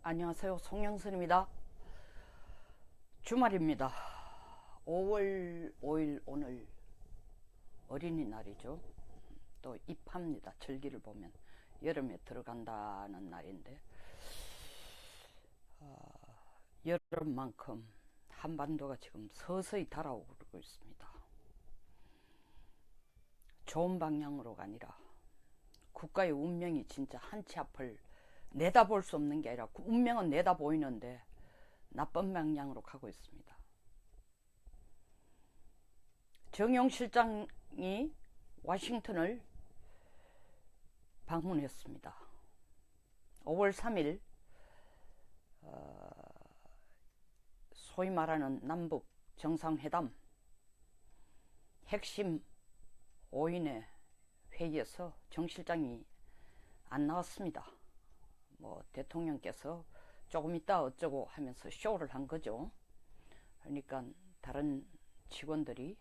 안녕하세요. 송영선입니다. 주말입니다. 5월 5일 오늘 어린이날이죠. 또 입합니다. 절기를 보면 여름에 들어간다는 날인데 여름만큼 한반도가 지금 서서히 달아오르고 있습니다. 좋은 방향으로가 아니라 국가의 운명이 진짜 한 치 앞을 내다볼 수 없는 게 아니라 운명은 내다보이는데 나쁜 방향으로 가고 있습니다. 정용 실장이 워싱턴을 방문했습니다. 5월 3일 소위 말하는 남북 정상회담 핵심 5인의 회의에서 정 실장이 안 나왔습니다. 대통령께서 조금 있다 어쩌고 하면서 쇼를 한 거죠. 그러니까 다른 직원들이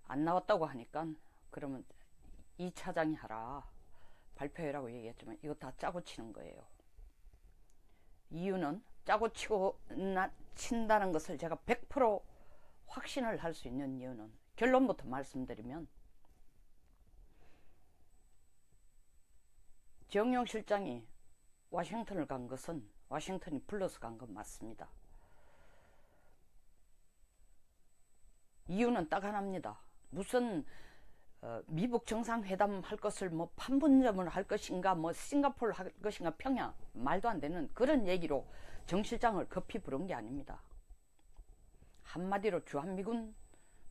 안 나왔다고 하니까 그러면 이 차장이 하라 발표해라고 얘기했지만 이거 다 짜고 치는 거예요. 이유는 짜고 치고 친다는 것을 제가 100% 확신을 할 수 있는 이유는 결론부터 말씀드리면 정용 실장이 워싱턴을 간 것은 워싱턴이 불러서 간 건 맞습니다. 이유는 딱 하나입니다. 무슨 미북 정상회담 할 것을 판문점을 할 것인가 싱가포르 할 것인가 평양 말도 안 되는 그런 얘기로 정 실장을 급히 부른 게 아닙니다. 한마디로 주한미군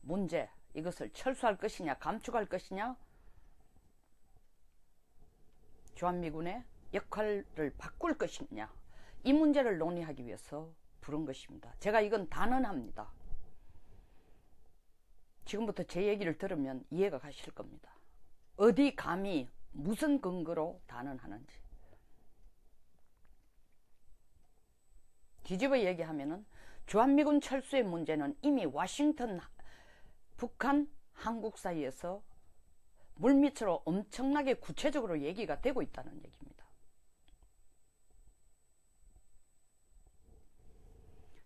문제 이것을 철수할 것이냐 감축할 것이냐 주한미군의 역할을 바꿀 것이냐 이 문제를 논의하기 위해서 부른 것입니다. 제가 이건 단언합니다. 지금부터 제 얘기를 들으면 이해가 가실 겁니다. 어디 감히 무슨 근거로 단언하는지. 뒤집어 얘기하면은 주한미군 철수의 문제는 이미 워싱턴, 북한, 한국 사이에서 물밑으로 엄청나게 구체적으로 얘기가 되고 있다는 얘기입니다.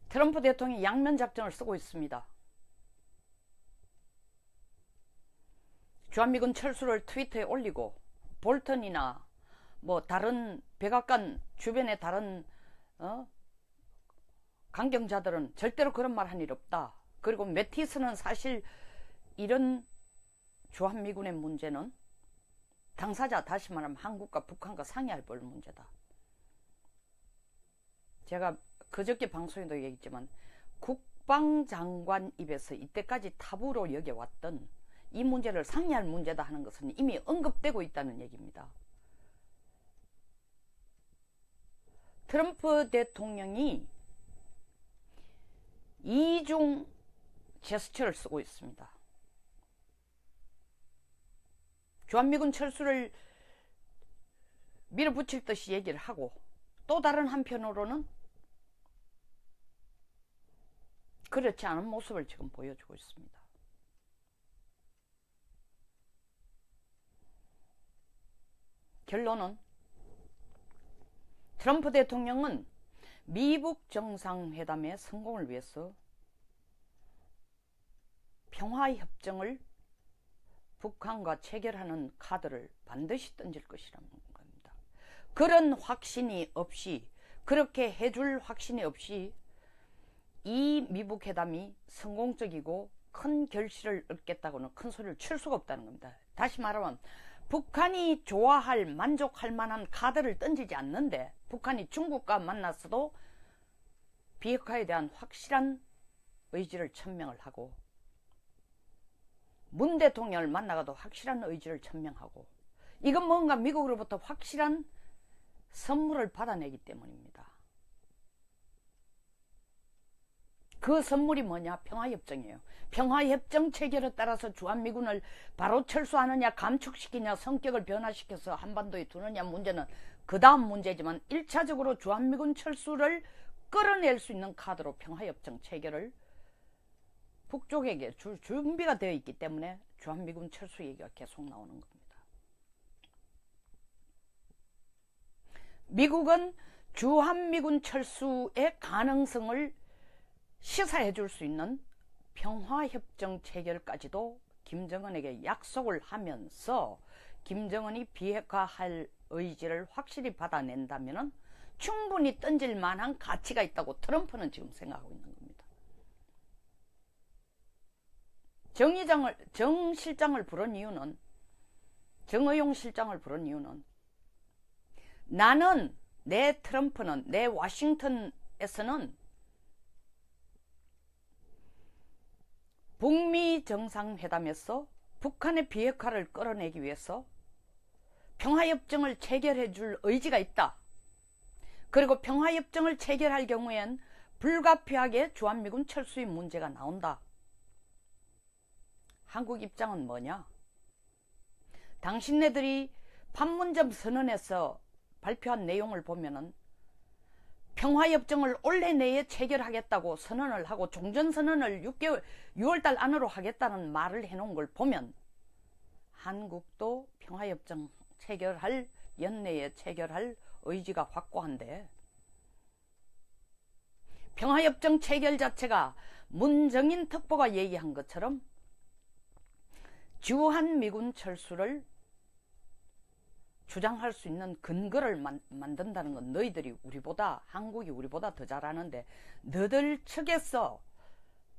트럼프 대통령이 양면 작전을 쓰고 있습니다. 주한미군 철수를 트위터에 올리고 볼턴이나 다른 백악관 주변의 다른 강경자들은 절대로 그런 말 한 일 없다. 그리고 매티스는 사실 이런 주한미군의 문제는 당사자 다시 말하면 한국과 북한과 상의할 볼 문제다. 제가 그저께 방송에도 얘기했지만 국방장관 입에서 이때까지 타부로 여겨왔던 이 문제를 상의할 문제다 하는 것은 이미 언급되고 있다는 얘기입니다. 트럼프 대통령이 이중 제스처를 쓰고 있습니다. 주한미군 철수를 밀어붙일 듯이 얘기를 하고 또 다른 한편으로는 그렇지 않은 모습을 지금 보여주고 있습니다. 결론은 트럼프 대통령은 미북 정상회담의 성공을 위해서 평화협정을 북한과 체결하는 카드를 반드시 던질 것이라는 겁니다. 그런 확신이 없이 그렇게 해줄 확신이 없이 이 미북회담이 성공적이고 큰 결실을 얻겠다고는 큰 소리를 칠 수가 없다는 겁니다. 다시 말하면 북한이 좋아할 만족할 만한 카드를 던지지 않는데 북한이 중국과 만났어도 비핵화에 대한 확실한 의지를 천명을 하고 문 대통령을 만나가도 확실한 의지를 천명하고 이건 뭔가 미국으로부터 확실한 선물을 받아내기 때문입니다. 그 선물이 뭐냐? 평화협정이에요. 평화협정 체결에 따라서 주한미군을 바로 철수하느냐 감축시키냐 성격을 변화시켜서 한반도에 두느냐 문제는 그 다음 문제지만 1차적으로 주한미군 철수를 끌어낼 수 있는 카드로 평화협정 체결을 북쪽에게 줄 준비가 되어 있기 때문에 주한미군 철수 얘기가 계속 나오는 겁니다. 미국은 주한미군 철수의 가능성을 시사해 줄 수 있는 평화협정 체결까지도 김정은에게 약속을 하면서 김정은이 비핵화할 의지를 확실히 받아낸다면 충분히 던질 만한 가치가 있다고 트럼프는 지금 생각하고 있는 겁니다. 정 실장을 부른 이유는, 정의용 실장을 부른 이유는, 나는, 내 트럼프는, 내 워싱턴에서는 북미 정상회담에서 북한의 비핵화를 끌어내기 위해서 평화협정을 체결해 줄 의지가 있다. 그리고 평화협정을 체결할 경우엔 불가피하게 주한미군 철수의 문제가 나온다. 한국 입장은 뭐냐? 당신네들이 판문점 선언에서 발표한 내용을 보면은 평화협정을 올해 내에 체결하겠다고 선언을 하고 종전선언을 6월달 안으로 하겠다는 말을 해놓은 걸 보면 한국도 평화협정 체결할, 연내에 체결할 의지가 확고한데, 평화협정 체결 자체가 문정인 특보가 얘기한 것처럼 주한미군 철수를 주장할 수 있는 근거를 만든다는 건 너희들이 우리보다, 한국이 우리보다 더 잘하는데 너들 측에서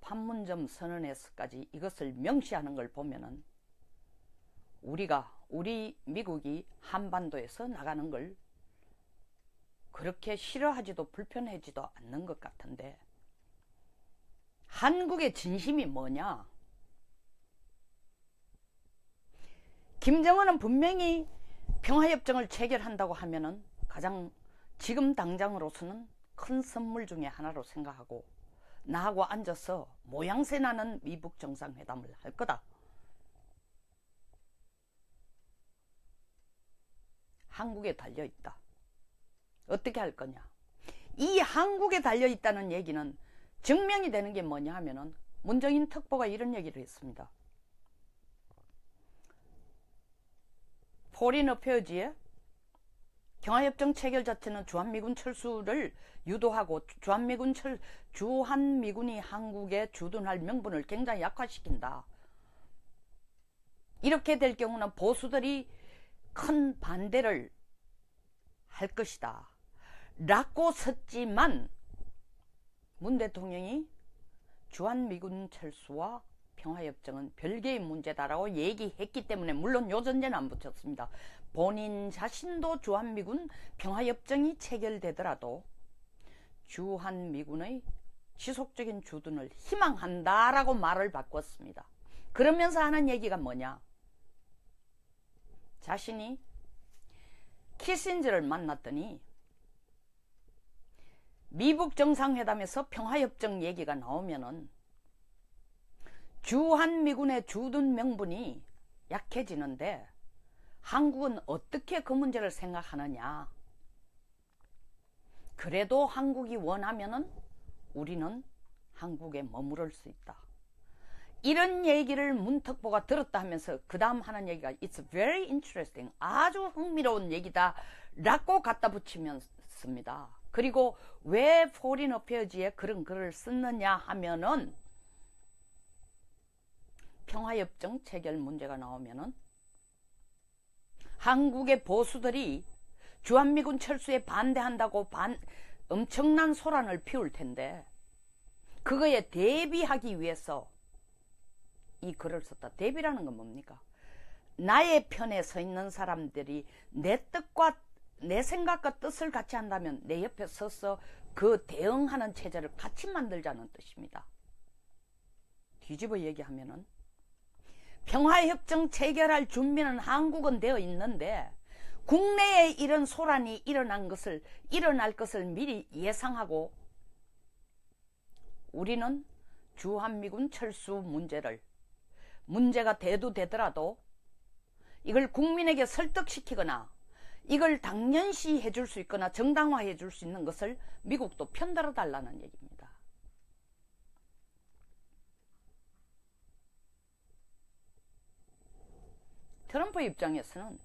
판문점 선언에서까지 이것을 명시하는 걸 보면은 우리 미국이 한반도에서 나가는 걸 그렇게 싫어하지도 불편해지도 않는 것 같은데, 한국의 진심이 뭐냐? 김정은은 분명히 평화협정을 체결한다고 하면은 가장 지금 당장으로서는 큰 선물 중에 하나로 생각하고 나하고 앉아서 모양새 나는 미북 정상회담을 할 거다. 한국에 달려있다. 어떻게 할 거냐? 이 한국에 달려있다는 얘기는 증명이 되는 게 뭐냐 하면은 문정인 특보가 이런 얘기를 했습니다. 포린 어페어지에 평화협정 체결 자체는 주한미군 철수를 유도하고 주한미군이 한국에 주둔할 명분을 굉장히 약화시킨다. 이렇게 될 경우는 보수들이 큰 반대를 할 것이다 라고 썼지만 문 대통령이 주한미군 철수와 평화협정은 별개의 문제다라고 얘기했기 때문에, 물론 요전제는 안 붙였습니다. 본인 자신도 주한미군 평화협정이 체결되더라도 주한미군의 지속적인 주둔을 희망한다라고 말을 바꿨습니다. 그러면서 하는 얘기가 뭐냐? 자신이 키신저를 만났더니 미북 정상회담에서 평화협정 얘기가 나오면은 주한미군의 주둔 명분이 약해지는데 한국은 어떻게 그 문제를 생각하느냐? 그래도 한국이 원하면은 우리는 한국에 머무를 수 있다. 이런 얘기를 문 특보가 들었다 하면서 그 다음 하는 얘기가 It's very interesting, 아주 흥미로운 얘기다 라고 갖다 붙이면서입니다. 그리고 왜 포린 어페어지에 그런 글을 썼느냐 하면은 평화협정 체결 문제가 나오면은 한국의 보수들이 주한미군 철수에 반대한다고 엄청난 소란을 피울 텐데, 그거에 대비하기 위해서 이 글을 썼다. 대비라는 건 뭡니까? 나의 편에 서 있는 사람들이 내 뜻과 내 생각과 뜻을 같이 한다면 내 옆에 서서 그 대응하는 체제를 같이 만들자는 뜻입니다. 뒤집어 얘기하면은 평화협정 체결할 준비는 한국은 되어 있는데 국내에 이런 소란이 일어날 것을 미리 예상하고 우리는 주한미군 철수 문제가 돼도 되더라도 이걸 국민에게 설득시키거나 이걸 당연시 해줄 수 있거나 정당화해 줄 수 있는 것을 미국도 편들어 달라는 얘기입니다. 트럼프 입장에서는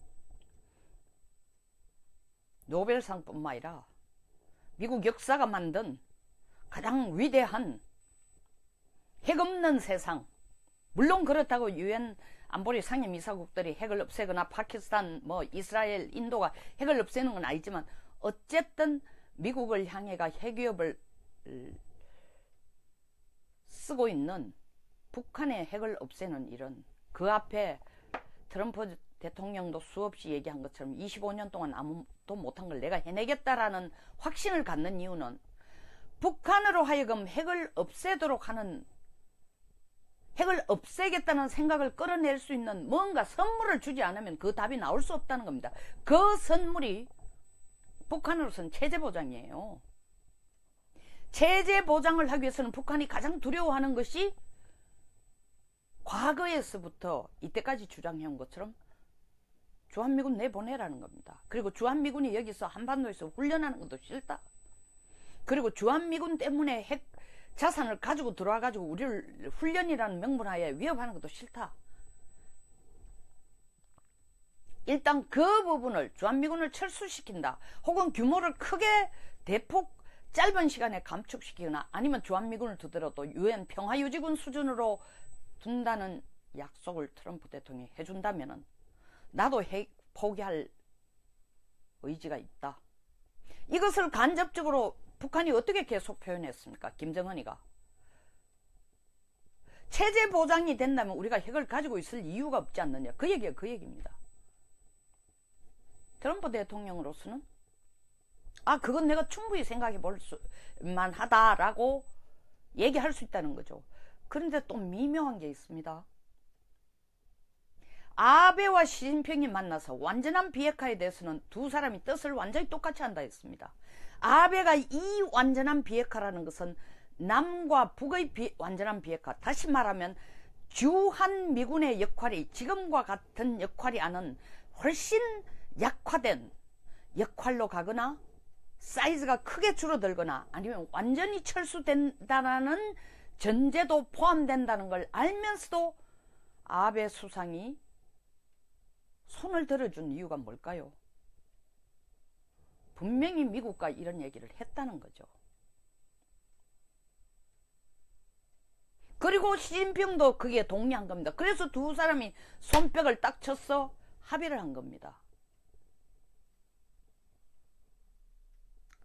노벨상뿐만 아니라 미국 역사가 만든 가장 위대한 핵 없는 세상, 물론 그렇다고 유엔 안보리 상임이사국들이 핵을 없애거나 파키스탄, 이스라엘, 인도가 핵을 없애는 건 아니지만 어쨌든 미국을 향해가 핵위협을 쓰고 있는 북한의 핵을 없애는 일은 그 앞에 트럼프 대통령도 수없이 얘기한 것처럼 25년 동안 아무도 못한 걸 내가 해내겠다라는 확신을 갖는 이유는 북한으로 하여금 핵을 없애도록 하는, 핵을 없애겠다는 생각을 끌어낼 수 있는 뭔가 선물을 주지 않으면 그 답이 나올 수 없다는 겁니다. 그 선물이 북한으로서는 체제 보장이에요. 체제 보장을 하기 위해서는 북한이 가장 두려워하는 것이 과거에서부터 이때까지 주장해온 것처럼 주한미군 내보내라는 겁니다. 그리고 주한미군이 여기서 한반도에서 훈련하는 것도 싫다. 그리고 주한미군 때문에 핵 자산을 가지고 들어와가지고 우리를 훈련이라는 명분하에 위협하는 것도 싫다. 일단 그 부분을 주한미군을 철수시킨다. 혹은 규모를 크게 대폭 짧은 시간에 감축시키거나 아니면 주한미군을 두더라도 유엔 평화유지군 수준으로 둔다는 약속을 트럼프 대통령이 해준다면 나도 핵 포기할 의지가 있다. 이것을 간접적으로 북한이 어떻게 계속 표현했습니까? 김정은이가. 체제 보장이 된다면 우리가 핵을 가지고 있을 이유가 없지 않느냐. 그 얘기가 그 얘기입니다. 트럼프 대통령으로서는 그건 내가 충분히 생각해 볼 수만 하다라고 얘기할 수 있다는 거죠. 그런데 또 미묘한 게 있습니다. 아베와 시진핑이 만나서 완전한 비핵화에 대해서는 두 사람이 뜻을 완전히 똑같이 한다 했습니다. 아베가 이 완전한 비핵화라는 것은 남과 북의 완전한 비핵화, 다시 말하면 주한미군의 역할이 지금과 같은 역할이 아닌 훨씬 약화된 역할로 가거나 사이즈가 크게 줄어들거나 아니면 완전히 철수된다는 전제도 포함된다는 걸 알면서도 아베 수상이 손을 들어준 이유가 뭘까요? 분명히 미국과 이런 얘기를 했다는 거죠. 그리고 시진핑도 그게 동의한 겁니다. 그래서 두 사람이 손뼉을 딱 쳐서 합의를 한 겁니다.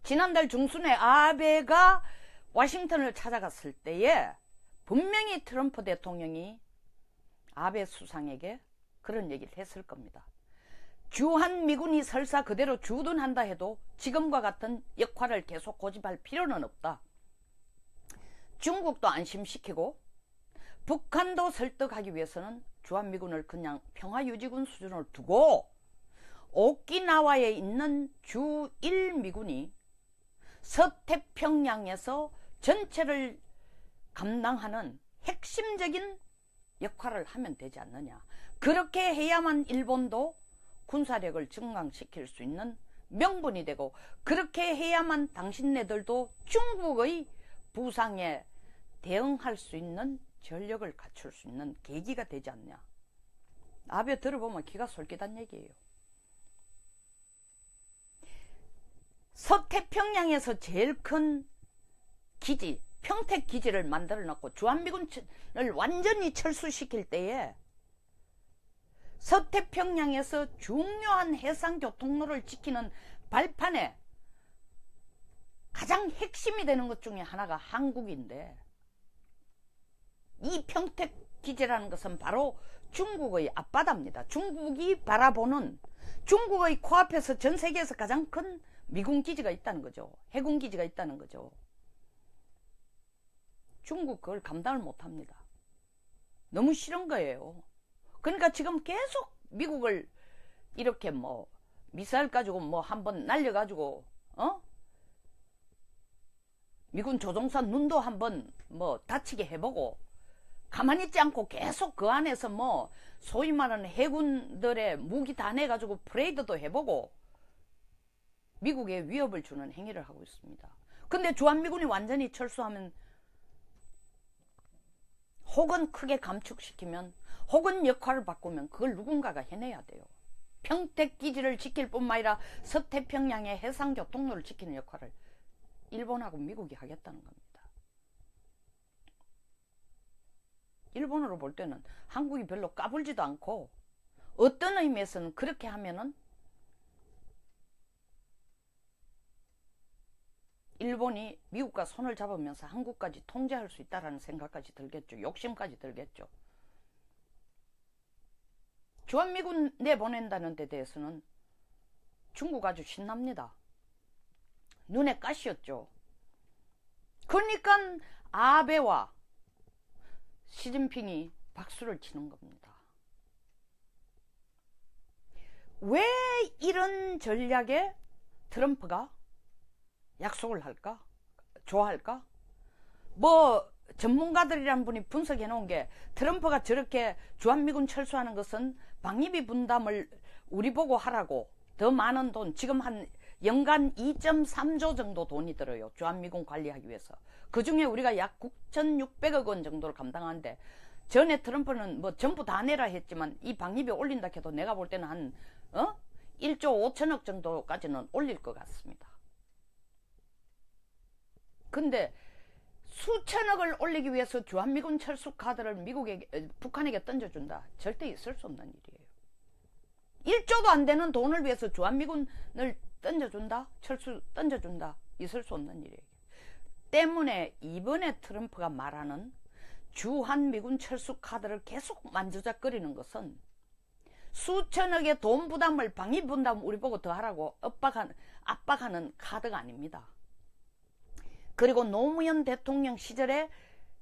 지난달 중순에 아베가 워싱턴을 찾아갔을 때에 분명히 트럼프 대통령이 아베 수상에게 그런 얘기를 했을 겁니다. 주한미군이 설사 그대로 주둔한다 해도 지금과 같은 역할을 계속 고집할 필요는 없다. 중국도 안심시키고 북한도 설득하기 위해서는 주한미군을 그냥 평화유지군 수준으로 두고 오키나와에 있는 주1미군이 서태평양에서 전체를 감당하는 핵심적인 역할을 하면 되지 않느냐. 그렇게 해야만 일본도 군사력을 증강시킬 수 있는 명분이 되고 그렇게 해야만 당신네들도 중국의 부상에 대응할 수 있는 전력을 갖출 수 있는 계기가 되지 않냐. 아베 들어보면 기가 솔깃한 얘기예요. 서태평양에서 제일 큰 기지, 평택 기지를 만들어 놨고 주한미군을 완전히 철수시킬 때에 서태평양에서 중요한 해상교통로를 지키는 발판에 가장 핵심이 되는 것 중에 하나가 한국인데 이 평택 기지라는 것은 바로 중국의 앞바다입니다. 중국이 바라보는 중국의 코앞에서 전 세계에서 가장 큰 미군 기지가 있다는 거죠. 해군 기지가 있다는 거죠. 중국 그걸 감당을 못합니다. 너무 싫은 거예요. 그러니까 지금 계속 미국을 이렇게 미사일 가지고 한번 날려가지고 미군 조종사 눈도 한번 다치게 해보고 가만히 있지 않고 계속 그 안에서 소위 말하는 해군들의 무기 다 내가지고 프레이드도 해보고 미국에 위협을 주는 행위를 하고 있습니다. 근데 주한미군이 완전히 철수하면 혹은 크게 감축시키면 혹은 역할을 바꾸면 그걸 누군가가 해내야 돼요. 평택기지를 지킬 뿐만 아니라 서태평양의 해상교통로를 지키는 역할을 일본하고 미국이 하겠다는 겁니다. 일본으로 볼 때는 한국이 별로 까불지도 않고, 어떤 의미에서는 그렇게 하면은 일본이 미국과 손을 잡으면서 한국까지 통제할 수 있다는 생각까지 들겠죠. 욕심까지 들겠죠. 주한미군 내보낸다는 데 대해서는 중국 아주 신납니다. 눈에 가시였죠. 그러니까 아베와 시진핑이 박수를 치는 겁니다. 왜 이런 전략에 트럼프가 약속을 할까? 좋아할까? 뭐 전문가들이란 분이 분석해 놓은 게, 트럼프가 저렇게 주한미군 철수하는 것은 방위비 분담을 우리 보고 하라고, 더 많은 돈, 지금 한 연간 2.3조 정도 돈이 들어요. 주한미군 관리하기 위해서. 그 중에 우리가 약 9,600억 원 정도를 감당하는데, 전에 트럼프는 뭐 전부 다 내라 했지만 이 방위비 올린다 해도 내가 볼 때는 한 1조 5천억 정도까지는 올릴 것 같습니다. 근데 수천억을 올리기 위해서 주한미군 철수 카드를 북한에게 던져준다? 절대 있을 수 없는 일이에요. 1조도 안 되는 돈을 위해서 주한미군을 던져준다? 철수 던져준다? 있을 수 없는 일이에요. 때문에 이번에 트럼프가 말하는 주한미군 철수 카드를 계속 만지작거리는 것은 수천억의 돈 부담을, 방위 분담 우리 보고 더 하라고 압박하는 카드가 아닙니다. 그리고 노무현 대통령 시절에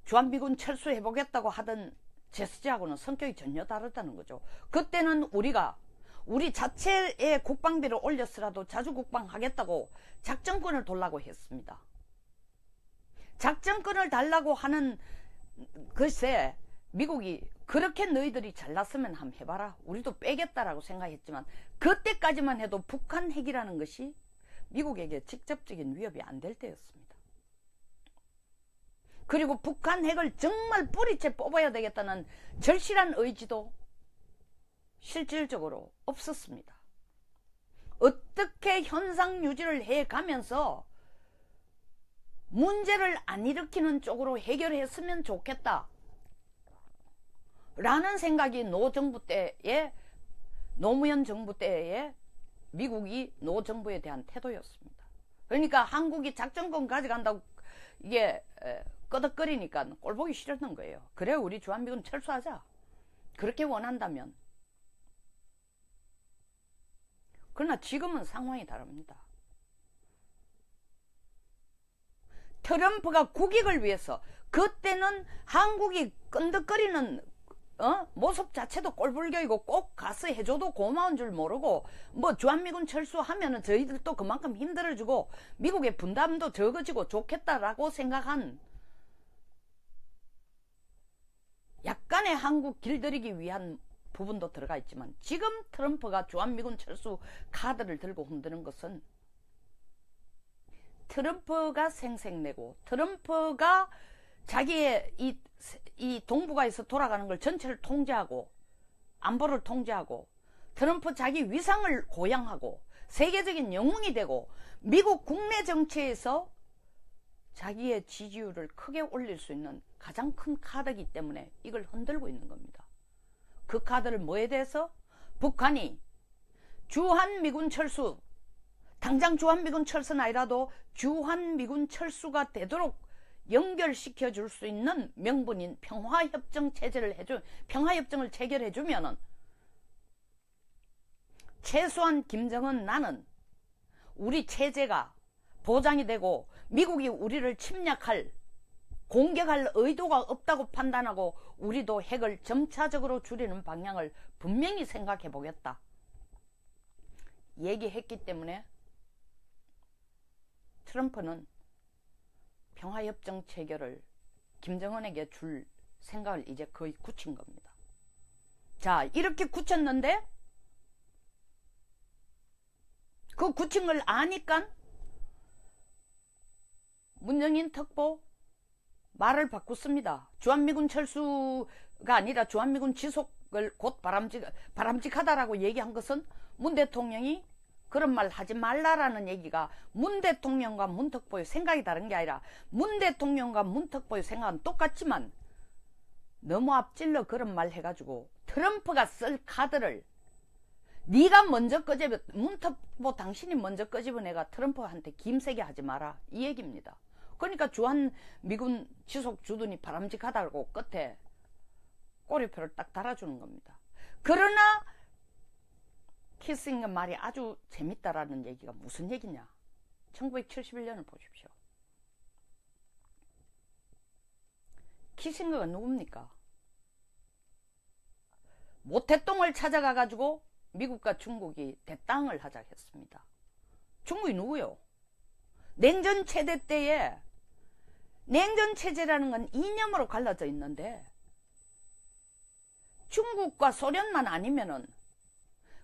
주한미군 철수해보겠다고 하던 제스처하고는 성격이 전혀 다르다는 거죠. 그때는 우리 자체의 국방비를 올렸으라도 자주국방하겠다고 작전권을 달라고 했습니다. 작전권을 달라고 하는, 글쎄 미국이 그렇게 너희들이 잘났으면 한번 해봐라, 우리도 빼겠다라고 생각했지만, 그때까지만 해도 북한 핵이라는 것이 미국에게 직접적인 위협이 안 될 때였습니다. 그리고 북한 핵을 정말 뿌리째 뽑아야 되겠다는 절실한 의지도 실질적으로 없었습니다. 어떻게 현상 유지를 해가면서 문제를 안 일으키는 쪽으로 해결했으면 좋겠다 라는 생각이 노무현 정부 때의 미국이 노 정부에 대한 태도였습니다. 그러니까 한국이 작전권 가져간다고 이게 끄덕거리니까 꼴보기 싫었던 거예요. 그래, 우리 주한미군 철수하자, 그렇게 원한다면. 그러나 지금은 상황이 다릅니다. 트럼프가 국익을 위해서, 그때는 한국이 끈덕거리는 모습 자체도 꼴불견이고, 꼭 가서 해줘도 고마운 줄 모르고, 뭐 주한미군 철수하면은 저희들도 그만큼 힘들어지고 미국의 분담도 적어지고 좋겠다라고 생각한, 약간의 한국 길들이기 위한 부분도 들어가 있지만, 지금 트럼프가 주한미군 철수 카드를 들고 흔드는 것은 트럼프가 생색내고, 트럼프가 자기의 이 동북아에서 돌아가는 걸 전체를 통제하고, 안보를 통제하고, 트럼프 자기 위상을 고양하고 세계적인 영웅이 되고 미국 국내 정치에서 자기의 지지율을 크게 올릴 수 있는 가장 큰 카드이기 때문에 이걸 흔들고 있는 겁니다. 그 카드를 뭐에 대해서? 북한이 주한미군 철수, 당장 주한미군 철수는 아니라도 주한미군 철수가 되도록 연결시켜 줄 수 있는 명분인 평화협정 평화협정을 체결해 주면은, 최소한 김정은, 나는 우리 체제가 보장이 되고 미국이 우리를 침략할, 공격할 의도가 없다고 판단하고 우리도 핵을 점차적으로 줄이는 방향을 분명히 생각해 보겠다 얘기했기 때문에, 트럼프는 평화협정 체결을 김정은에게 줄 생각을 이제 거의 굳힌 겁니다. 자, 이렇게 굳혔는데, 그 굳힌 걸 아니까 문정인 특보 말을 바꿨습니다. 주한미군 철수가 아니라 주한미군 지속 곧 바람직하다라고 얘기한 것은 문 대통령이 그런 말 하지 말라라는 얘기가 문 대통령과 문턱보의 생각이 다른 게 아니라 문 대통령과 문턱보의 생각은 똑같지만 너무 앞질러 그런 말 해가지고 트럼프가 쓸 카드를 네가 먼저 끄집어 문턱보 당신이 먼저 끄집어내가 트럼프한테 김세게 하지 마라 이 얘기입니다. 그러니까 주한 미군 지속 주둔이 바람직하다고 끝에 꼬리표를 딱 달아주는 겁니다. 그러나 키싱거 말이 아주 재밌다라는 얘기가 무슨 얘기냐. 1971년을 보십시오. 키싱거가 누굽니까? 모태똥을 찾아가 가지고 미국과 중국이 대땅을 하자 했습니다. 중국이 누구요? 냉전 체제 때에 냉전 체제라는 건 이념으로 갈라져 있는데 중국과 소련만 아니면은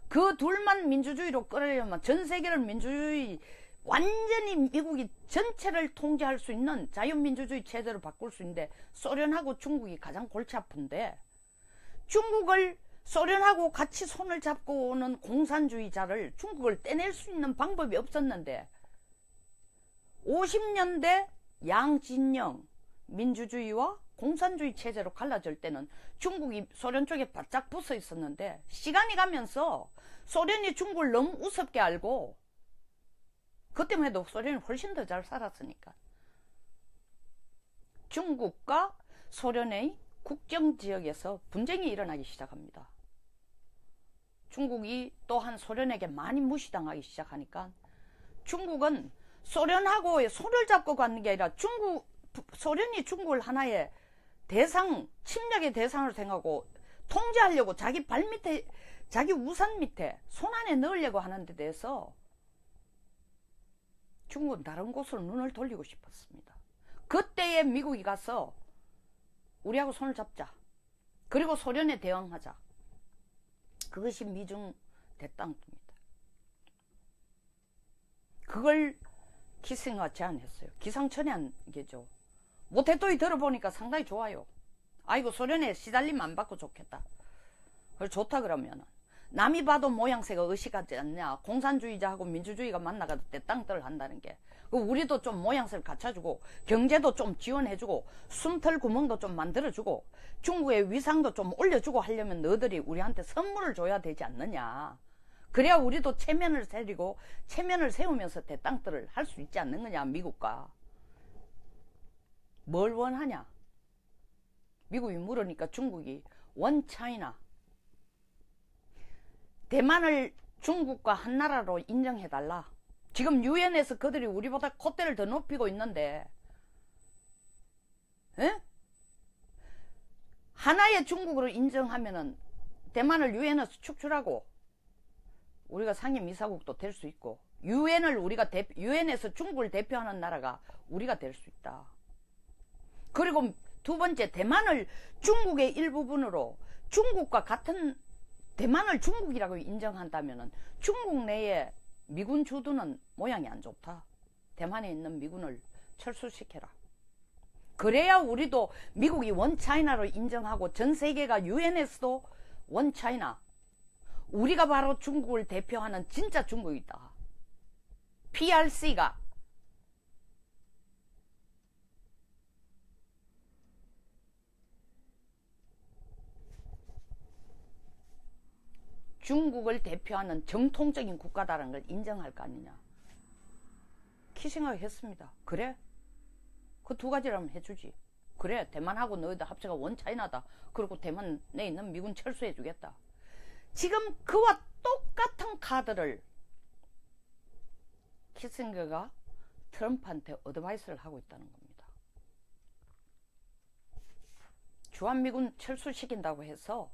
그 둘만 민주주의로 끌어내려면 전 세계를 민주주의 완전히 미국이 전체를 통제할 수 있는 자유민주주의 체제로 바꿀 수 있는데 소련하고 중국이 가장 골치 아픈데 중국을 소련하고 같이 손을 잡고 오는 공산주의자를 중국을 떼낼 수 있는 방법이 없었는데 50년대 양진영 민주주의와 공산주의 체제로 갈라질 때는 중국이 소련 쪽에 바짝 붙어 있었는데 시간이 가면서 소련이 중국을 너무 우습게 알고 그때만 해도 소련이 훨씬 더 잘 살았으니까 중국과 소련의 국경지역에서 분쟁이 일어나기 시작합니다. 중국이 또한 소련에게 많이 무시당하기 시작하니까 중국은 소련하고 손을 잡고 가는 게 아니라 소련이 중국을 하나의 침략의 대상으로 생각하고 통제하려고 자기 발 밑에, 자기 우산 밑에 손 안에 넣으려고 하는 데 대해서 중국은 다른 곳으로 눈을 돌리고 싶었습니다. 그때에 미국이 가서 우리하고 손을 잡자. 그리고 소련에 대응하자. 그것이 미중 대땅입니다. 그걸 키싱어가 제안했어요. 기상천외한게죠. 모태또이 들어보니까 상당히 좋아요. 아이고 소련에 시달리면 안 받고 좋겠다. 그래서 좋다 그러면 남이 봐도 모양새가 의식하지 않냐. 공산주의자하고 민주주의가 만나가도 대땅들 한다는 게. 우리도 좀 모양새를 갖춰주고 경제도 좀 지원해주고 숨털 구멍도 좀 만들어주고 중국의 위상도 좀 올려주고 하려면 너희들이 우리한테 선물을 줘야 되지 않느냐. 그래야 우리도 체면을 세우고 체면을 세우면서 대땅들을 할 수 있지 않는 거냐. 미국과. 뭘 원하냐. 미국이 물으니까 중국이 원 차이나 대만을 중국과 한 나라로 인정해달라. 지금 유엔에서 그들이 우리보다 콧대를 더 높이고 있는데 에? 하나의 중국으로 인정하면은 대만을 유엔에서 축출하고 우리가 상임이사국도 될 수 있고 유엔에서 중국을 대표하는 나라가 우리가 될 수 있다. 그리고 두 번째, 대만을 중국의 일부분으로 중국과 같은 대만을 중국이라고 인정한다면은 중국 내에 미군 주둔은 모양이 안 좋다. 대만에 있는 미군을 철수시켜라. 그래야 우리도 미국이 원차이나로 인정하고 전 세계가 유엔에서도 원차이나. 우리가 바로 중국을 대표하는 진짜 중국이다. PRC가 중국을 대표하는 정통적인 국가다라는 걸 인정할 거 아니냐. 키싱하게 했습니다. 그래? 그 두 가지라면 해주지. 그래, 대만하고 너희들 합체가 원차이나다. 그리고 대만에 있는 미군 철수해주겠다. 지금 그와 똑같은 카드를 키싱거가 트럼프한테 어드바이스를 하고 있다는 겁니다. 주한미군 철수시킨다고 해서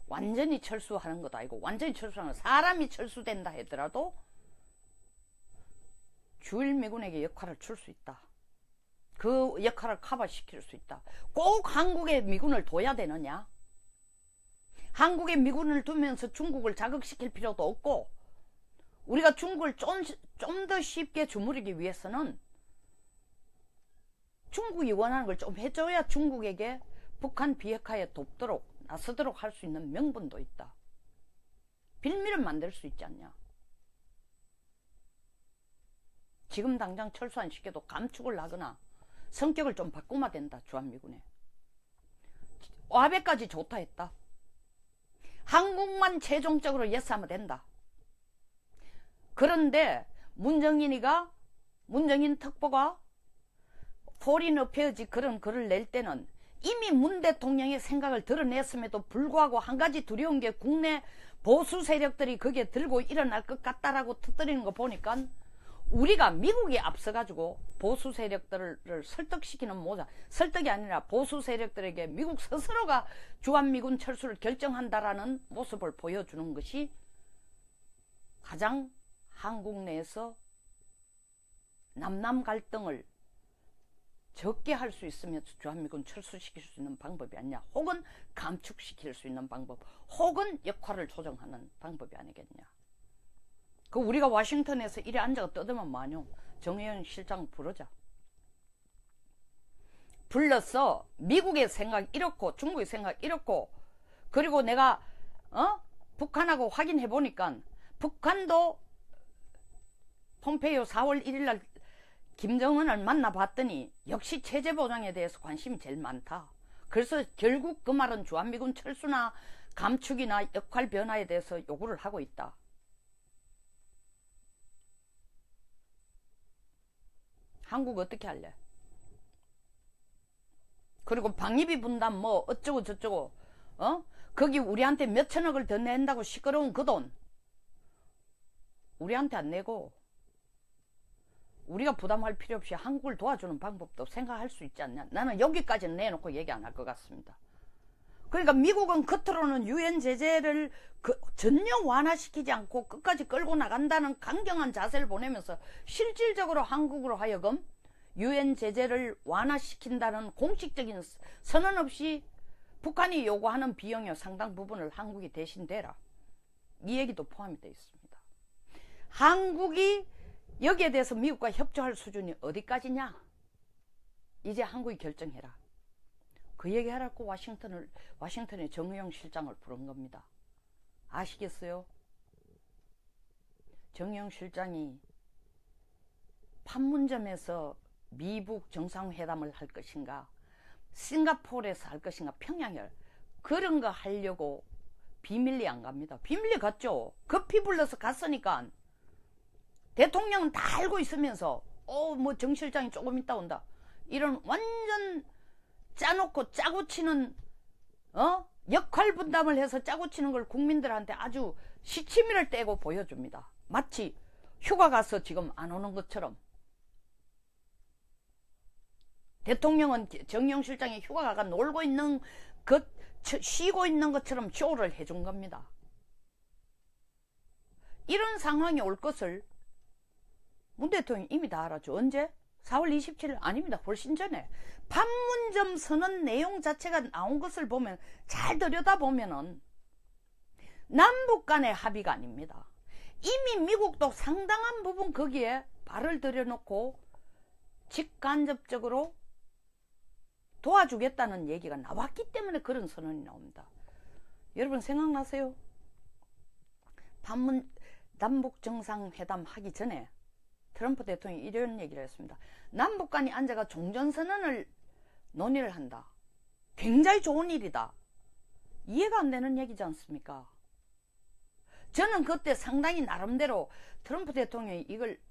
완전히 철수하는 것도 아니고, 완전히 철수하는 건 사람이 철수된다 하더라도 주일미군에게 역할을 줄 수 있다. 그 역할을 커버시킬 수 있다. 꼭 한국의 미군을 둬야 되느냐? 한국의 미군을 두면서 중국을 자극시킬 필요도 없고, 우리가 중국을 좀 더 쉽게 주무르기 위해서는 중국이 원하는 걸 좀 해줘야 중국에게 북한 비핵화에 돕도록 나서도록 할 수 있는 명분도 있다. 빌미를 만들 수 있지 않냐. 지금 당장 철수 안 시켜도 감축을 하거나 성격을 좀 바꾸면 된다. 주한미군에. 와베까지 좋다 했다. 한국만 최종적으로 예스하면 된다. 그런데 문정인 특보가 포린 어페어지 그런 글을 낼 때는 이미 문 대통령의 생각을 드러냈음에도 불구하고 한 가지 두려운 게 국내 보수 세력들이 거기에 들고 일어날 것 같다라고 터뜨리는 거 보니까 우리가 미국에 앞서가지고 보수 세력들을 설득시키는 모자, 설득이 아니라 보수 세력들에게 미국 스스로가 주한미군 철수를 결정한다라는 모습을 보여주는 것이 가장 한국 내에서 남남 갈등을 적게 할 수 있으면 주한미군 철수시킬 수 있는 방법이 아니냐. 혹은 감축시킬 수 있는 방법, 혹은 역할을 조정하는 방법이 아니겠냐. 그 우리가 워싱턴에서 이래 앉아가 떠들면 뭐하뇨. 정의영 실장 부르자. 불러서 미국의 생각 이렇고 중국의 생각 이렇고, 그리고 내가 북한하고 확인해 보니까 북한도 폼페이오 4월 1일날 김정은을 만나봤더니 역시 체제 보장에 대해서 관심이 제일 많다. 그래서 결국 그 말은 주한미군 철수나 감축이나 역할 변화에 대해서 요구를 하고 있다. 한국 어떻게 할래? 그리고 방위비 분담 뭐 어쩌고 저쩌고 거기 우리한테 몇 천억을 더 낸다고 시끄러운 그 돈 우리한테 안 내고 우리가 부담할 필요 없이 한국을 도와주는 방법도 생각할 수 있지 않냐. 나는 여기까지는 내놓고 얘기 안 할 것 같습니다. 그러니까 미국은 겉으로는 유엔 제재를 전혀 완화시키지 않고 끝까지 끌고 나간다는 강경한 자세를 보내면서 실질적으로 한국으로 하여금 유엔 제재를 완화시킨다는 공식적인 선언 없이 북한이 요구하는 비용의 상당 부분을 한국이 대신 대라. 이 얘기도 포함이 되어 있습니다. 한국이 여기에 대해서 미국과 협조할 수준이 어디까지냐? 이제 한국이 결정해라. 그 얘기하라고 워싱턴에 정의용 실장을 부른 겁니다. 아시겠어요? 정의용 실장이 판문점에서 미북 정상회담을 할 것인가, 싱가포르에서 할 것인가, 평양에 그런 거 하려고 비밀리 안 갑니다. 비밀리 갔죠. 급히 불러서 갔으니까 대통령은 다 알고 있으면서 뭐 정 실장이 조금 있다 온다. 이런 완전 짜놓고 짜고 치는 역할 분담을 해서 짜고 치는 걸 국민들한테 아주 시치미를 떼고 보여줍니다. 마치 휴가 가서 지금 안 오는 것처럼. 대통령은 정의용 실장이 휴가 가가 놀고 있는 쉬고 있는 것처럼 쇼를 해준 겁니다. 이런 상황이 올 것을 문 대통령이 이미 다 알았죠. 언제? 4월 27일 아닙니다. 훨씬 전에. 판문점 선언 내용 자체가 나온 것을 보면, 잘 들여다보면은 남북 간의 합의가 아닙니다. 이미 미국도 상당한 부분 거기에 발을 들여놓고 직간접적으로 도와주겠다는 얘기가 나왔기 때문에 그런 선언이 나옵니다. 여러분 생각나세요? 남북 정상회담 하기 전에 트럼프 대통령이 이런 얘기를 했습니다. 남북 간이 앉아가 종전선언을 논의를 한다. 굉장히 좋은 일이다. 이해가 안 되는 얘기지 않습니까? 저는 그때 상당히 나름대로 트럼프 대통령이 이걸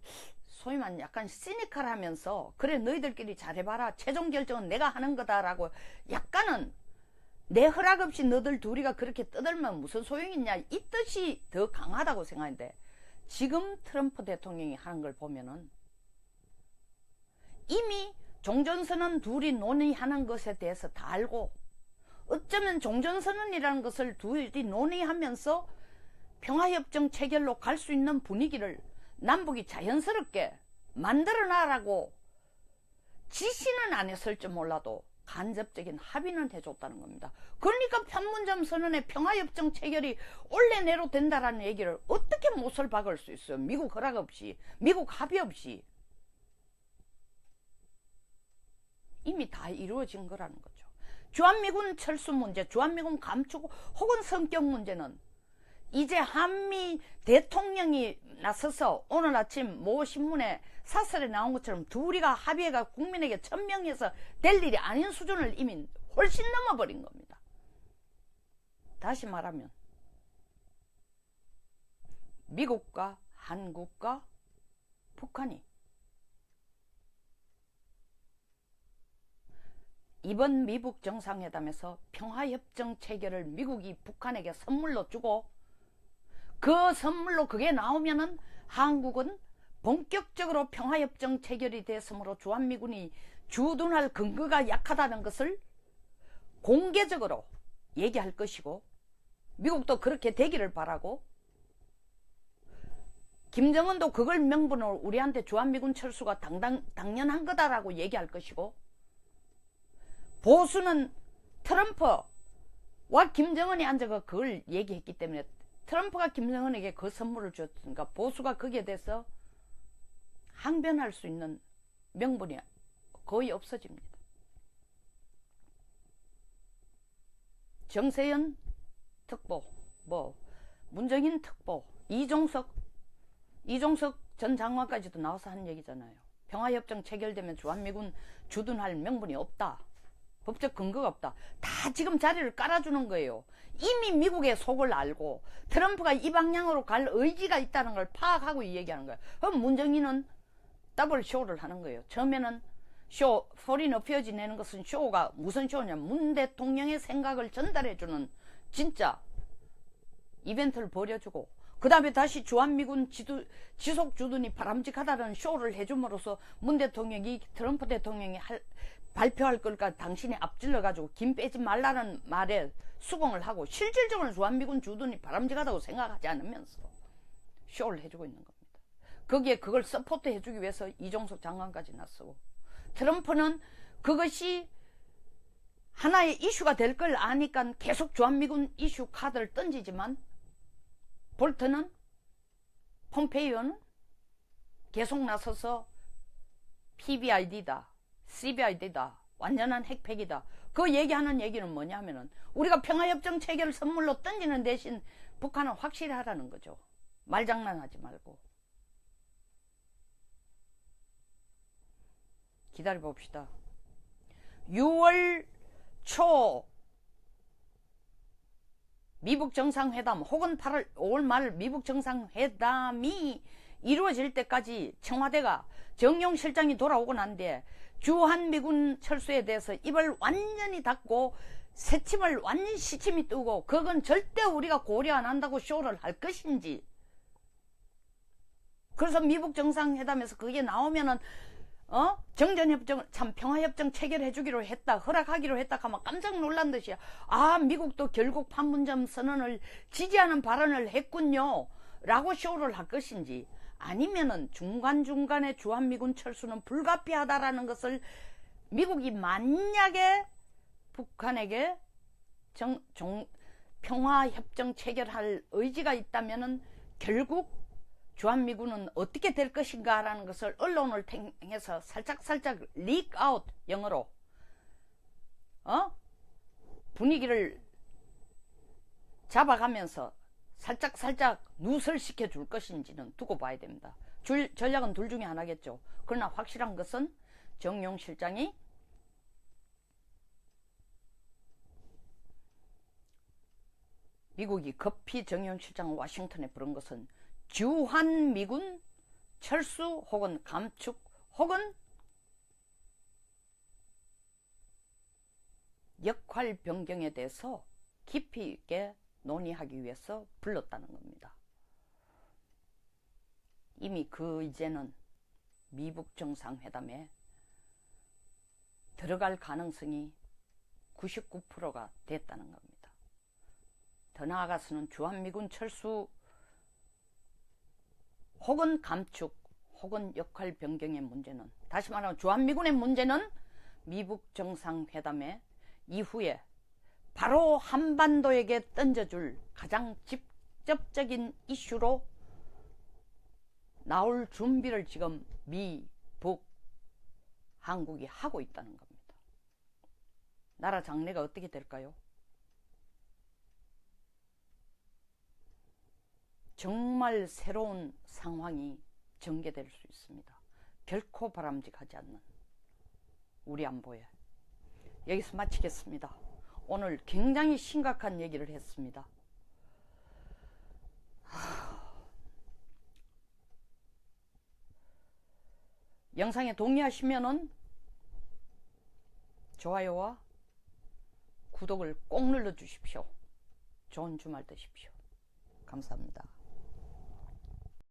소위 말하면 약간 시니컬하면서, 그래 너희들끼리 잘해봐라, 최종 결정은 내가 하는 거다라고 약간은 내 허락 없이 너들 둘이가 그렇게 떠들면 무슨 소용이 있냐, 이 뜻이 더 강하다고 생각하는데, 지금 트럼프 대통령이 하는 걸 보면은 이미 종전선언 둘이 논의하는 것에 대해서 다 알고, 어쩌면 종전선언이라는 것을 둘이 논의하면서 평화협정 체결로 갈 수 있는 분위기를 남북이 자연스럽게 만들어놔라고 지시는 안 했을지 몰라도 간접적인 합의는 해줬다는 겁니다. 그러니까 판문점 선언의 평화협정 체결이 올해 내로 된다라는 얘기를 어떻게 못을 박을 수 있어요? 미국 허락 없이, 미국 합의 없이. 이미 다 이루어진 거라는 거죠. 주한미군 철수 문제, 주한미군 감축 혹은 성격 문제는 이제 한미 대통령이 나서서 오늘 아침 모 신문에 사설에 나온 것처럼 둘이가 합의해가 국민에게 천명해서 될 일이 아닌 수준을 이미 훨씬 넘어버린 겁니다. 다시 말하면 미국과 한국과 북한이 이번 미북 정상회담에서 평화협정 체결을 미국이 북한에게 선물로 주고 그 선물로 그게 나오면은 한국은 본격적으로 평화협정 체결이 됐으므로 주한미군이 주둔할 근거가 약하다는 것을 공개적으로 얘기할 것이고 미국도 그렇게 되기를 바라고 김정은도 그걸 명분으로 우리한테 주한미군 철수가 당연한 거다라고 얘기할 것이고 보수는 트럼프와 김정은이 앉아서 그걸 얘기했기 때문에 트럼프가 김정은에게 그 선물을 줬으니까 보수가 거기에 대해서 항변할 수 있는 명분이 거의 없어집니다. 정세현 특보, 문정인 특보, 이종석 전 장관까지도 나와서 한 얘기잖아요. 평화협정 체결되면 주한미군 주둔할 명분이 없다. 법적 근거가 없다. 다 지금 자리를 깔아주는 거예요. 이미 미국의 속을 알고 트럼프가 이 방향으로 갈 의지가 있다는 걸 파악하고 얘기하는 거예요. 그럼 문정인은 더블 쇼를 하는 거예요. 처음에는 포린 어피어지 내는 것은 쇼가 무슨 쇼냐, 문 대통령의 생각을 전달해주는 진짜 이벤트를 벌여주고 그 다음에 다시 주한미군 지속 주둔이 바람직하다는 쇼를 해줌으로써 문 대통령이 트럼프 대통령이 발표할 걸까 당신이 앞질러가지고 김 빼지 말라는 말에 수긍을 하고 실질적으로 주한미군 주둔이 바람직하다고 생각하지 않으면서 쇼를 해주고 있는 겁니다. 거기에 그걸 서포트 해주기 위해서 이종석 장관까지 나서고 트럼프는 그것이 하나의 이슈가 될 걸 아니까 계속 주한미군 이슈 카드를 던지지만 볼턴은 폼페이오는 계속 나서서 PBID다, CBID다, 완전한 핵폐기다. 그 얘기하는 얘기는 뭐냐면은 우리가 평화협정 체결을 선물로 던지는 대신 북한은 확실히 하라는 거죠. 말장난하지 말고. 기다려봅시다. 6월 초 미북 정상회담 혹은 5월 말 미북 정상회담이 이루어질 때까지 청와대가 정용 실장이 돌아오고 난 뒤에 주한미군 철수에 대해서 입을 완전히 닫고 새침을 완전히 시침이 뜨고 그건 절대 우리가 고려 안 한다고 쇼를 할 것인지, 그래서 미북 정상회담에서 그게 나오면은 정전협정, 참 평화협정 체결해주기로 했다, 허락하기로 했다 하면 깜짝 놀란 듯이 미국도 결국 판문점 선언을 지지하는 발언을 했군요 라고 쇼를 할 것인지, 아니면은 중간중간에 주한미군 철수는 불가피하다라는 것을 미국이 만약에 북한에게 평화협정 체결할 의지가 있다면은 결국 주한미군은 어떻게 될 것인가 라는 것을 언론을 통해서 살짝 리크아웃, 영어로 분위기를 잡아가면서 살짝 누설시켜 줄 것인지는 두고 봐야 됩니다. 전략은 둘 중에 하나겠죠. 그러나 확실한 것은 정용 실장이 미국이 급히 정용 실장을 워싱턴에 부른 것은 주한미군 철수 혹은 감축 혹은 역할 변경에 대해서 깊이 있게 논의하기 위해서 불렀다는 겁니다. 이미 그 이제는 미북 정상회담에 들어갈 가능성이 99%가 됐다는 겁니다. 더 나아가서는 주한미군 철수 혹은 감축 혹은 역할 변경의 문제는, 다시 말하면 주한미군의 문제는 미북 정상회담의 이후에 바로 한반도에게 던져줄 가장 직접적인 이슈로 나올 준비를 지금 미, 북, 한국이 하고 있다는 겁니다. 나라 장래가 어떻게 될까요? 정말 새로운 상황이 전개될 수 있습니다. 결코 바람직하지 않는 우리 안보에. 여기서 마치겠습니다. 오늘 굉장히 심각한 얘기를 했습니다. 영상에 동의하시면은 좋아요와 구독을 꼭 눌러 주십시오. 좋은 주말 되십시오. 감사합니다.